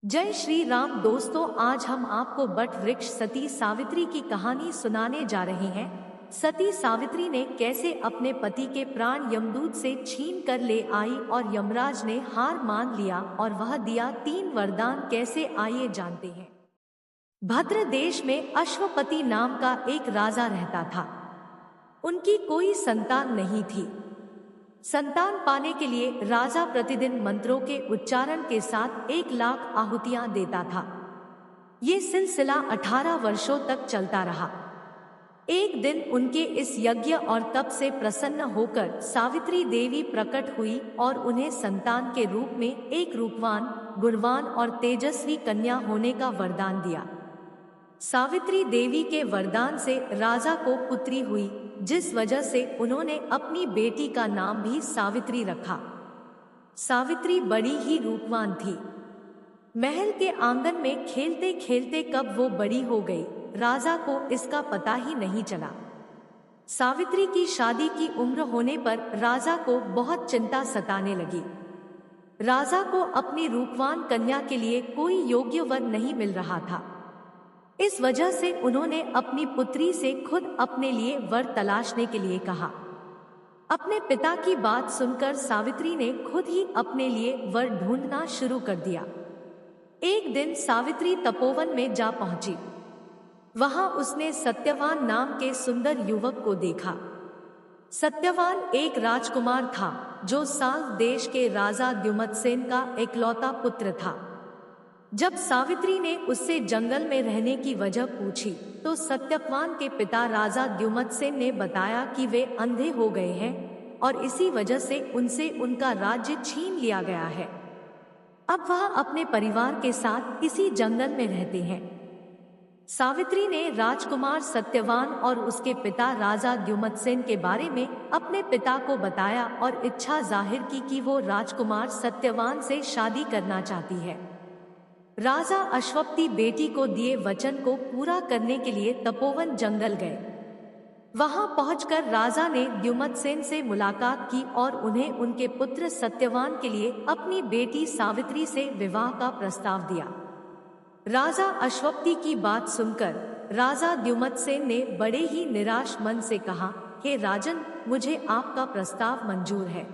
जय श्री राम दोस्तों, आज हम आपको बट वृक्ष सती सावित्री की कहानी सुनाने जा रहे हैं। सती सावित्री ने कैसे अपने पति के प्राण यमदूत से छीन कर ले आई और यमराज ने हार मान लिया और वह दिया 3 वरदान कैसे, आइए जानते हैं। भद्र देश में अश्वपति नाम का एक राजा रहता था। उनकी कोई संतान नहीं थी। संतान पाने के लिए राजा प्रतिदिन मंत्रों के उच्चारण के साथ 1,00,000 आहुतियां देता था। ये सिलसिला 18 वर्षों तक चलता रहा। एक दिन उनके इस यज्ञ और तप से प्रसन्न होकर सावित्री देवी प्रकट हुई और उन्हें संतान के रूप में एक रूपवान, गुणवान और तेजस्वी कन्या होने का वरदान दिया। सावित्री देवी के वरदान से राजा को पुत्री हुई, जिस वजह से उन्होंने अपनी बेटी का नाम भी सावित्री रखा। सावित्री बड़ी ही रूपवान थी। महल के आंगन में खेलते खेलते कब वो बड़ी हो गई, राजा को इसका पता ही नहीं चला। सावित्री की शादी की उम्र होने पर राजा को बहुत चिंता सताने लगी। राजा को अपनी रूपवान कन्या के लिए कोई योग्य वर नहीं मिल रहा था। इस वजह से उन्होंने अपनी पुत्री से खुद अपने लिए वर तलाशने के लिए कहा। अपने पिता की बात सुनकर सावित्री ने खुद ही अपने लिए वर ढूंढना शुरू कर दिया। एक दिन सावित्री तपोवन में जा पहुंची। वहां उसने सत्यवान नाम के सुंदर युवक को देखा। सत्यवान एक राजकुमार था जो साल्व देश के राजा द्युमत्सेन का इकलौता पुत्र था। जब सावित्री ने उससे जंगल में रहने की वजह पूछी तो सत्यवान के पिता राजा द्युमत्सेन ने बताया कि वे अंधे हो गए हैं और इसी वजह से उनसे उनका राज्य छीन लिया गया है। अब वह अपने परिवार के साथ इसी जंगल में रहते हैं। सावित्री ने राजकुमार सत्यवान और उसके पिता राजा द्युमत्सेन के बारे में अपने पिता को बताया और इच्छा जाहिर की कि वो राजकुमार सत्यवान से शादी करना चाहती है। राजा अश्वपति बेटी को दिए वचन को पूरा करने के लिए तपोवन जंगल गए। वहां पहुंचकर राजा ने द्युमत्सेन से मुलाकात की और उन्हें उनके पुत्र सत्यवान के लिए अपनी बेटी सावित्री से विवाह का प्रस्ताव दिया। राजा अश्वपति की बात सुनकर राजा द्युमत्सेन ने बड़े ही निराश मन से कहा, हे राजन, मुझे आपका प्रस्ताव मंजूर है।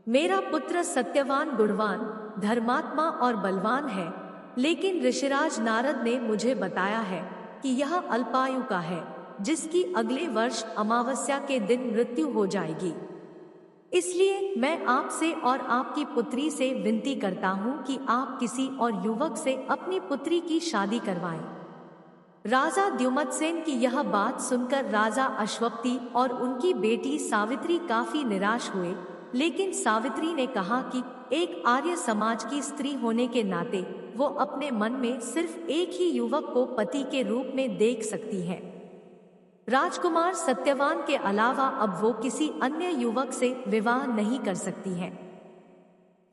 मेरा पुत्र सत्यवान गुणवान, धर्मात्मा और बलवान है, लेकिन ऋषिराज नारद ने मुझे बताया है कि यह अल्पायु का है, जिसकी अगले वर्ष अमावस्या के दिन मृत्यु हो जाएगी। इसलिए मैं आपसे और आपकी पुत्री से विनती करता हूँ कि आप किसी और युवक से अपनी पुत्री की शादी करवाएं। राजा द्युमत्सेन की यह बात सुनकर राजा अश्वपति और उनकी बेटी सावित्री काफी निराश हुए, लेकिन सावित्री ने कहा कि एक आर्य समाज की स्त्री होने के नाते वो अपने मन में सिर्फ एक ही युवक को पति के रूप में देख सकती है। राजकुमार सत्यवान के अलावा अब वो किसी अन्य युवक से विवाह नहीं कर सकती है।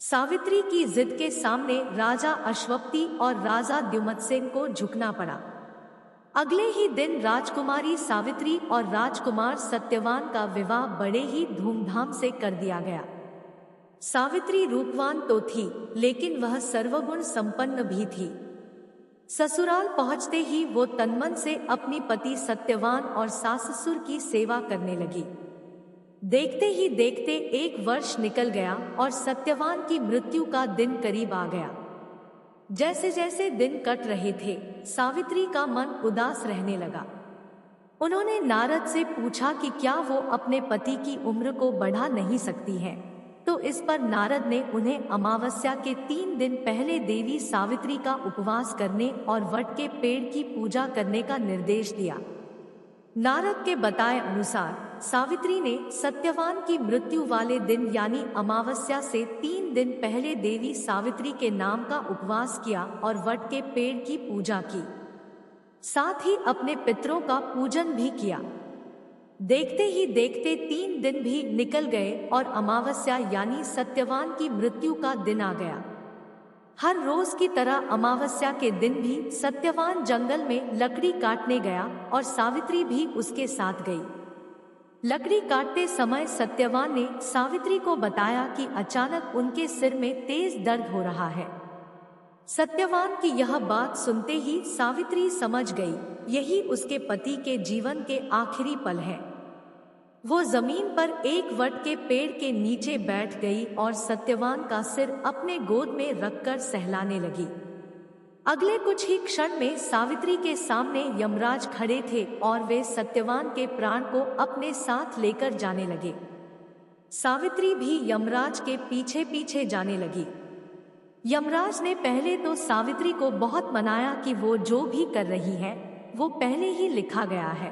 सावित्री की जिद के सामने राजा अश्वपति और राजा द्युमत्सेन को झुकना पड़ा। अगले ही दिन राजकुमारी सावित्री और राजकुमार सत्यवान का विवाह बड़े ही धूमधाम से कर दिया गया। सावित्री रूपवान तो थी, लेकिन वह सर्वगुण संपन्न भी थी। ससुराल पहुंचते ही वो तनमन से अपनी पति सत्यवान और सास-ससुर की सेवा करने लगी। देखते ही देखते 1 वर्ष निकल गया और सत्यवान की मृत्यु का दिन करीब आ गया। जैसे जैसे दिन कट रहे थे, सावित्री का मन उदास रहने लगा। उन्होंने नारद से पूछा कि क्या वो अपने पति की उम्र को बढ़ा नहीं सकती हैं। तो इस पर नारद ने उन्हें अमावस्या के 3 दिन पहले देवी सावित्री का उपवास करने और वट के पेड़ की पूजा करने का निर्देश दिया। नारद के बताए अनुसार सावित्री ने सत्यवान की मृत्यु वाले दिन यानी अमावस्या से 3 दिन पहले देवी सावित्री के नाम का उपवास किया और वट के पेड़ की पूजा की। साथ ही अपने पितरों का पूजन भी किया। देखते ही देखते 3 दिन भी निकल गए और अमावस्या यानी सत्यवान की मृत्यु का दिन आ गया। हर रोज की तरह अमावस्या के दिन भी सत्यवान जंगल में लकड़ी काटने गया और सावित्री भी उसके साथ गई। लकड़ी काटते समय सत्यवान ने सावित्री को बताया कि अचानक उनके सिर में तेज दर्द हो रहा है। सत्यवान की यह बात सुनते ही सावित्री समझ गई, यही उसके पति के जीवन के आखिरी पल है। वो जमीन पर एक वट के पेड़ के नीचे बैठ गई और सत्यवान का सिर अपने गोद में रखकर सहलाने लगी। अगले कुछ ही क्षण में सावित्री के सामने यमराज खड़े थे और वे सत्यवान के प्राण को अपने साथ लेकर जाने लगे। सावित्री भी यमराज के पीछे पीछे जाने लगी। यमराज ने पहले तो सावित्री को बहुत मनाया कि वो जो भी कर रही है वो पहले ही लिखा गया है,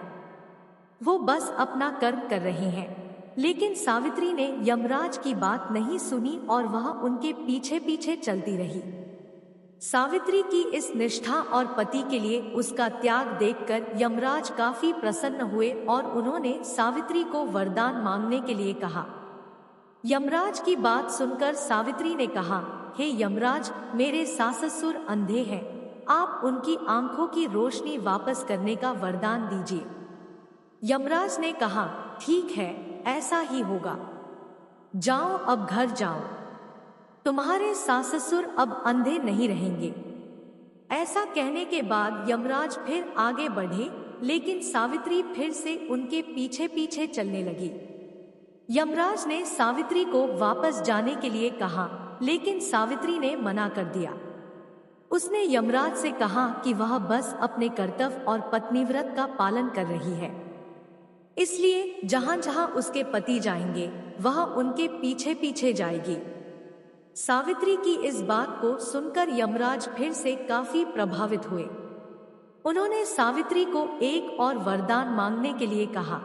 वो बस अपना कर्म कर रही हैं। लेकिन सावित्री ने यमराज की बात नहीं सुनी और वह उनके पीछे पीछे चलती रही। सावित्री की इस निष्ठा और पति के लिए उसका त्याग देखकर यमराज काफी प्रसन्न हुए और उन्होंने सावित्री को वरदान मांगने के लिए कहा। यमराज की बात सुनकर सावित्री ने कहा, हे यमराज, मेरे सास ससुर अंधे हैं, आप उनकी आंखों की रोशनी वापस करने का वरदान दीजिए। यमराज ने कहा, ठीक है, ऐसा ही होगा, जाओ अब घर जाओ, तुम्हारे सास ससुर अब अंधे नहीं रहेंगे। ऐसा कहने के बाद यमराज फिर आगे बढ़े, लेकिन सावित्री फिर से उनके पीछे पीछे चलने लगी। यमराज ने सावित्री को वापस जाने के लिए कहा, लेकिन सावित्री ने मना कर दिया। उसने यमराज से कहा कि वह बस अपने कर्तव्य और पत्नीव्रत का पालन कर रही है, इसलिए जहां जहां उसके पति जाएंगे वह उनके पीछे पीछे जाएगी। सावित्री की इस बात को सुनकर यमराज फिर से काफी प्रभावित हुए। उन्होंने सावित्री को एक और वरदान मांगने के लिए कहा।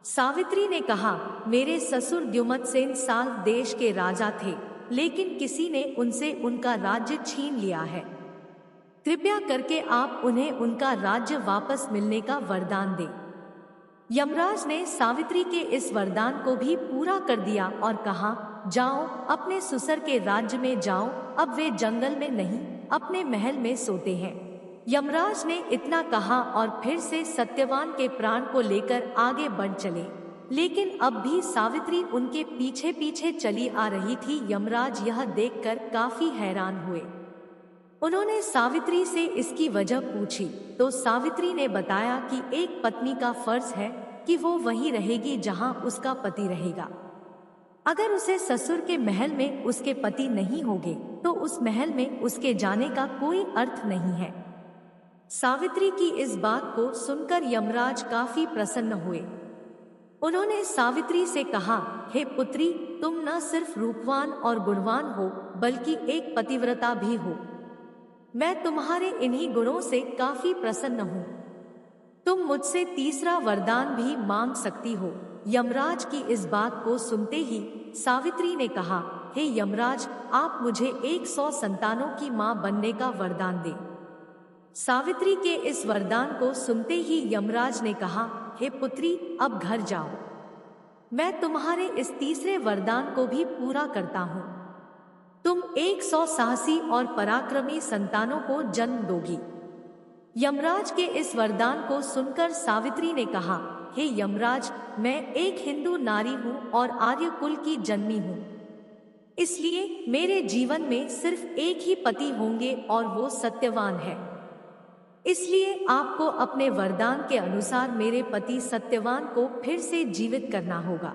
सावित्री ने कहा, मेरे ससुर द्युमत्सेन साल देश के राजा थे, लेकिन किसी ने उनसे उनका राज्य छीन लिया है। कृपया करके आप उन्हें उनका राज्य वापस मिलने का वरदान दें। यमराज ने सावित्री के इस वरदान को भी पूरा कर दिया और कहा, जाओ अपने ससुर के राज्य में जाओ, अब वे जंगल में नहीं अपने महल में सोते हैं। यमराज ने इतना कहा और फिर से सत्यवान के प्राण को लेकर आगे बढ़ चले, लेकिन अब भी सावित्री उनके पीछे पीछे चली आ रही थी। यमराज यह देखकर काफी हैरान हुए। उन्होंने सावित्री से इसकी वजह पूछी तो सावित्री ने बताया कि एक पत्नी का फर्ज है कि वो वहीं रहेगी जहां उसका पति रहेगा। अगर उसे ससुर के महल में उसके पति नहीं होंगे तो उस महल में उसके जाने का कोई अर्थ नहीं है। सावित्री की इस बात को सुनकर यमराज काफी प्रसन्न हुए। उन्होंने सावित्री से कहा, हे पुत्री, तुम न सिर्फ रूपवान और गुणवान हो बल्कि एक पतिव्रता भी हो। मैं तुम्हारे इन्हीं गुणों से काफी प्रसन्न हूँ। तुम मुझसे तीसरा वरदान भी मांग सकती हो। यमराज की इस बात को सुनते ही सावित्री ने कहा, हे यमराज, आप मुझे 100 संतानों की मां बनने का वरदान दें। सावित्री के इस वरदान को सुनते ही यमराज ने कहा, हे पुत्री, अब घर जाओ, मैं तुम्हारे इस तीसरे वरदान को भी पूरा करता हूँ। तुम 100 साहसी और पराक्रमी संतानों को जन्म दोगी। यमराज के इस वरदान को सुनकर सावित्री ने कहा, हे यमराज, मैं एक हिंदू नारी हूँ और आर्य कुल की जन्मी हूँ, इसलिए मेरे जीवन में सिर्फ एक ही पति होंगे और वो सत्यवान है। इसलिए आपको अपने वरदान के अनुसार मेरे पति सत्यवान को फिर से जीवित करना होगा।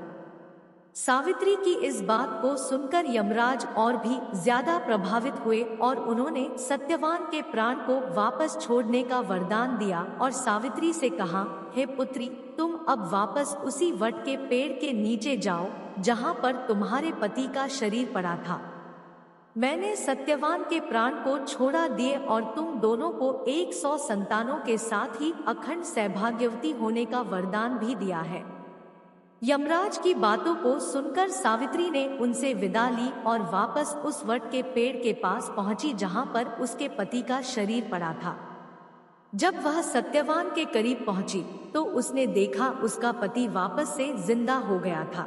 सावित्री की इस बात को सुनकर यमराज और भी ज्यादा प्रभावित हुए और उन्होंने सत्यवान के प्राण को वापस छोड़ने का वरदान दिया और सावित्री से कहा, हे पुत्री, तुम अब वापस उसी वट के पेड़ के नीचे जाओ जहां पर तुम्हारे पति का शरीर पड़ा था। मैंने सत्यवान के प्राण को छोड़ा दिए और तुम दोनों को 100 संतानों के साथ ही अखंड सौभाग्यवती होने का वरदान भी दिया है। यमराज की बातों को सुनकर सावित्री ने उनसे विदा ली और वापस उस वट के पेड़ के पास पहुंची जहां पर उसके पति का शरीर पड़ा था। जब वह सत्यवान के करीब पहुंची तो उसने देखा उसका पति वापस से जिंदा हो गया था।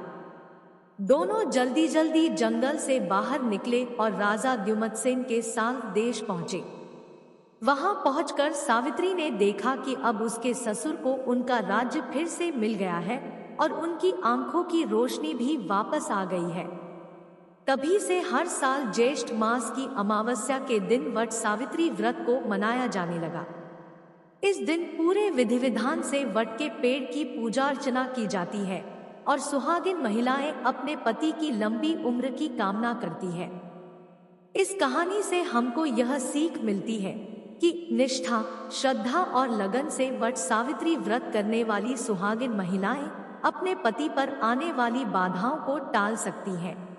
दोनों जल्दी जल्दी जंगल से बाहर निकले और राजा द्युमत्सेन के साथ देश पहुंचे। वहां पहुंचकर सावित्री ने देखा कि अब उसके ससुर को उनका राज्य फिर से मिल गया है और उनकी आंखों की रोशनी भी वापस आ गई है। तभी से हर साल ज्येष्ठ मास की अमावस्या के दिन वट सावित्री व्रत को मनाया जाने लगा। इस दिन पूरे विधि विधान से वट के पेड़ की पूजा अर्चना की जाती है और सुहागिन महिलाएं अपने पति की लंबी उम्र की कामना करती है। इस कहानी से हमको यह सीख मिलती है कि निष्ठा, श्रद्धा और लगन से वट सावित्री व्रत करने वाली सुहागिन महिलाएं अपने पति पर आने वाली बाधाओं को टाल सकती हैं।